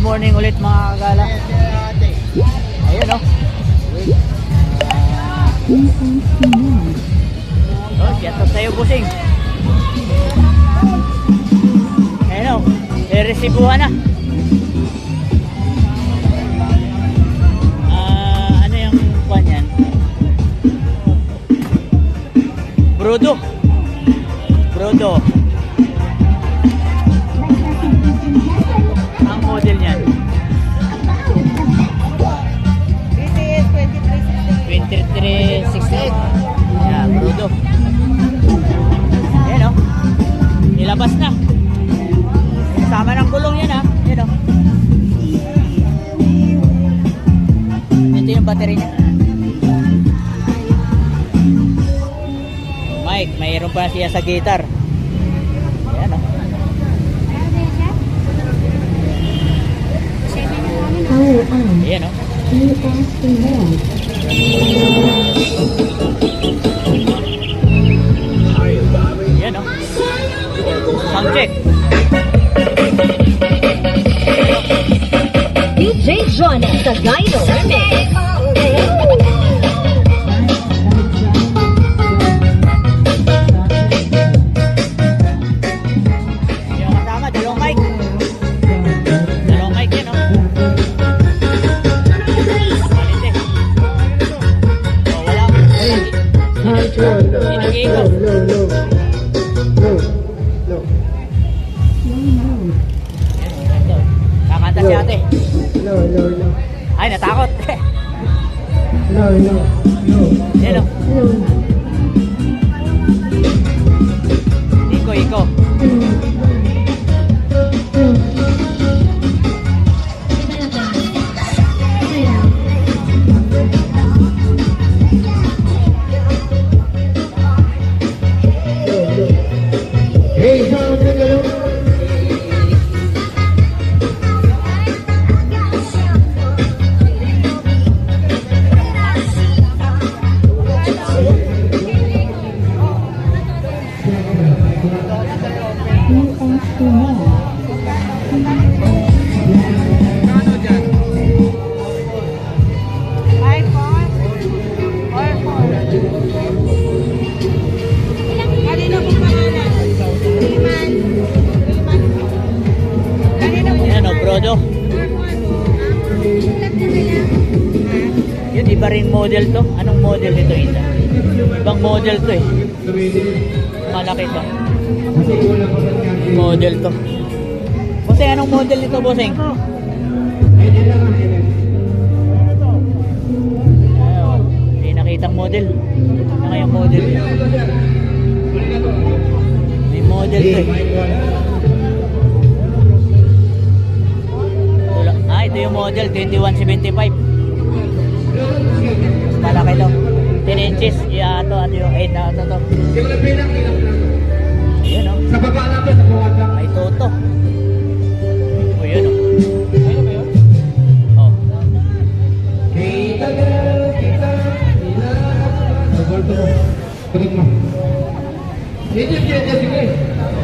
morning ulit mga kagala. Ayun oh. Oh, shout out sa'yo, bossing. Ayun oh, i-resibuhan na. Ano yung kuwan yan? Brodo. Ang model niyan. BTS 2368. Yeah, Brodo. Ayan o. Nilabas na. Kasama ng gulong yan ha. Ayan o. Ito yung battery niya. Mike, mayroon pa siya sa guitar. Ayan o. Ayan o. Ayan o. Sound check. DJ Jonah sa Gyno Remix. Yung kasama, dalawang mic. Dalawang mic yan o. Palit eh. Oh, wala. Inigigo. Kakanta si ate. Ay, natakot. Yan o. Iko. Yan o, Brodo. Yun, iba rin model to. Anong model nito, Ita? Ibang model to eh. Malaki to. Model to. Bossing, anong model nito, bossing? Hindi nakitang model. Ano kayang model? May model to eh. Ito yung model 2175. Malaki to. 10 inches. Yeah, ito yung 8 na ito to. Yun o. May toto. O yun o. Oh.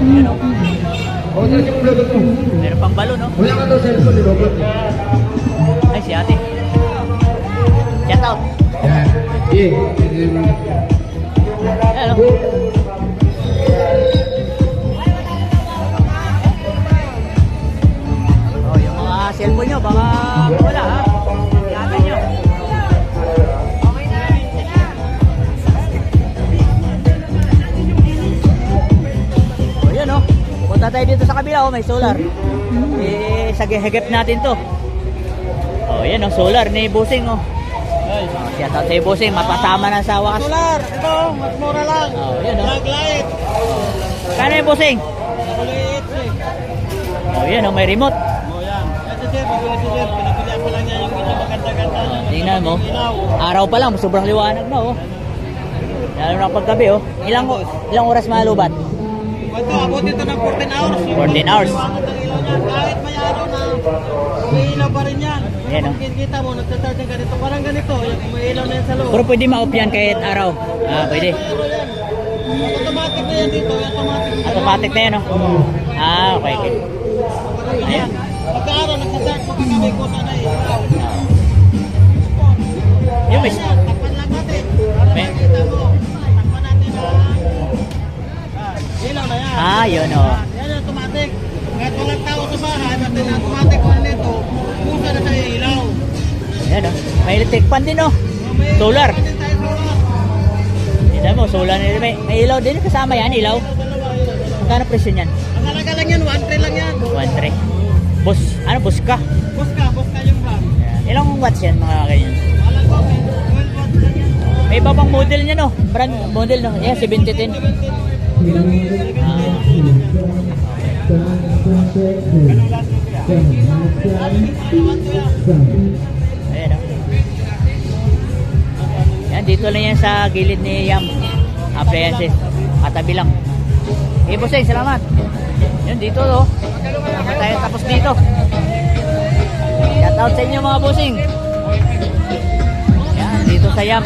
Yun o. Meron pang balon no? Wala ka daw cellphone, nilobot mo. Ay, si ate. Shout out. Yeah. Hello. Oh, yung mga cellphone nyo, baka wala ha. Yakin nyo. Oh, yun oh. Punta tayo dito sa kabila, oh, may solar. Eh, sagihigip natin to. Oh, yan oh, solar ni Bossing oh. Shout out sa'yo, Bossing, mapasama na sa wakas. Solar, ito, mas mura lang. Oh, yan oh. Flag light. Kano yung Bossing? Nakulit eh. Oh, yan oh, may remote. Oh, yan. Ito sir, magulit si sir. Pinapilihan ko lang niya yung medyo maganda-ganda. Tingnan mo. Araw pa lang, sobrang liwanag na oh. Lalo na paggabi oh. Ilang oras malubat? Ito, abot ito ng 14 hours. 14 hours. Liwanag ng ilaw niya. Kahit may araw na, may ilaw pa rin yan. Yan, oh. Kung kita mo, nagtatawag ng ganito. Parang ganito, yung may ilaw na yan sa loob. Pero pwede ma-off yan kahit araw. Ah, pwede. Automatic na yan dito. Automatic. Automatic na yan oh. Ah, okay. Ayan. Pagka-araw, nagsasart mo Pagkakabay ko sana eh. Yung may... Takpan lang natin. Para May- makita mo. Takpan natin ang... Ilaw na yan. Yun o. Yan yung automatic. Kahit walang tao sa bahay, basta na automatic ko nito, pusa na sa ilaw. Ayan o. May electric fan din o. Solar. Pwede tayo solar. Tignan mo, solar nila. May ilaw din. Kasama yan, ilaw. Magkano presyo niyan? Ang halaga lang yan, 1.3 lang yan. 1.3. Boss, ano, boss ka? Boss ka yung brand. Ayan. Ilang watts yan mga ganyan? Walang ko, 12 watts lang yan. May iba pang model niya no? Brand model no? Yeah, 7010. Ayan o. Yan, dito lang yan sa gilid ni Yam Appliances. Katabi lang. Okay, bossing, salamat. Yan, dito o. Hindi tayo tapos dito. Shout out sa inyo mga bossing. Yan, dito sa Yam.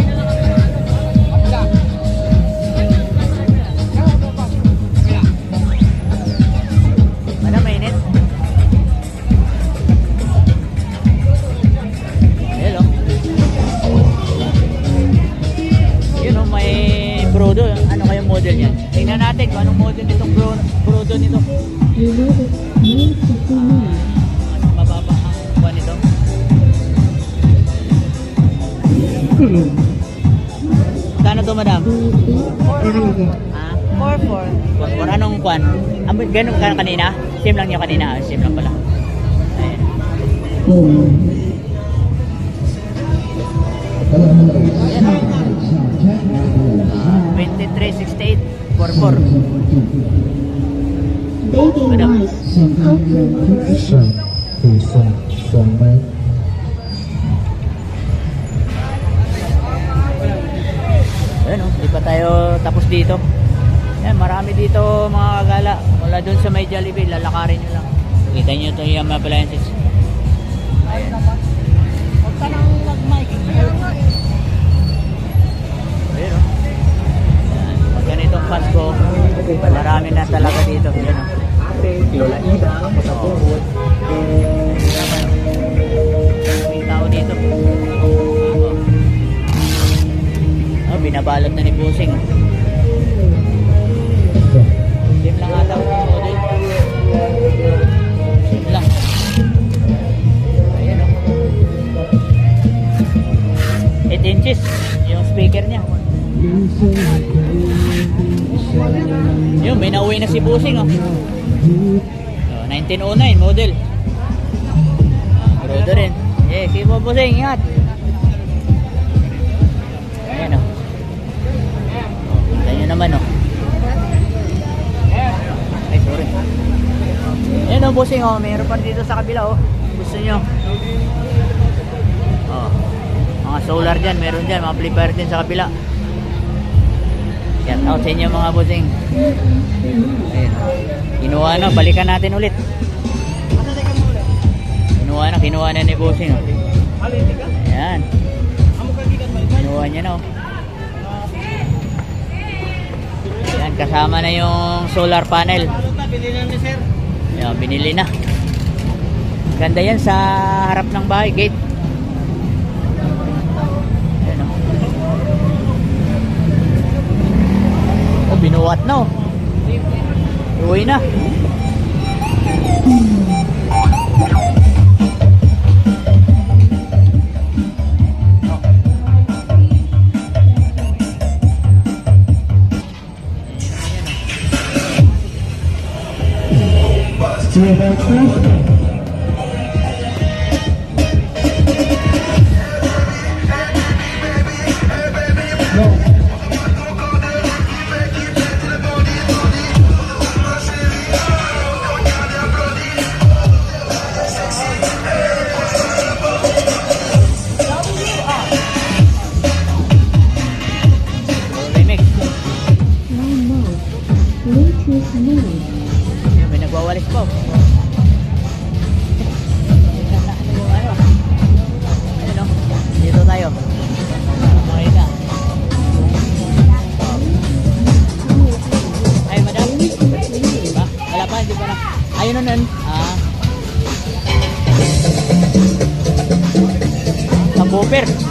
Madam, mainit. Hello. Yun o, may Brodo. Ano kayong model yan? Tingnan natin kung anong model nitong Brodo nito. Anong mababa ang kuha nito? Kano to, madam? 4-4. Anong kuhan? Ganun ka kanina? Same lang niya kanina. Same lang pala. Ayan. Ayan. 2368 4-4. Baby Madam. nice. Hopefully. 可以送杯。 Ayan o, di pa tayo tapos dito. Ayan, marami dito mga kagala. Mula dun sa may Jollibee, lalakarin nyo lang. Kita nyo ito yung appliances. Ayan. Huwag ka nang mag-mic. Ayan o. Ayan, pag ganitong Pasko, marami na talaga dito. Ayan o. May tao dito. Binabalot na ni Busing. Same lang ata ang model. Same lang. Ayan o. 8 inches yung speaker niya. Yun, may nauwi na si Busing o. 1909 model. Brodo rin. Sige po Busing, ingat. Ayan o. Kita nyo naman o. Ay, sorry. Ayan o, Busing o. Mayroon pa dito sa kabila o. Gusto nyo. O. Mga solar dyan, meron dyan. Mga flipper din sa kabila. Shout out sa inyo mga Busing. Ayan o. Kinuha na, balikan natin ulit. Kinuha na ni Busing o. Ayan. Kinuha niya na o. Ayan, kasama na yung solar panel. Binili na ni sir. Ayan, binili na. Ganda yan sa harap ng bahay, gate. Ayan o. Oh, binuwat na o. Uwi na. Remix. Bluetooth mode. May nagwawalis pa. super.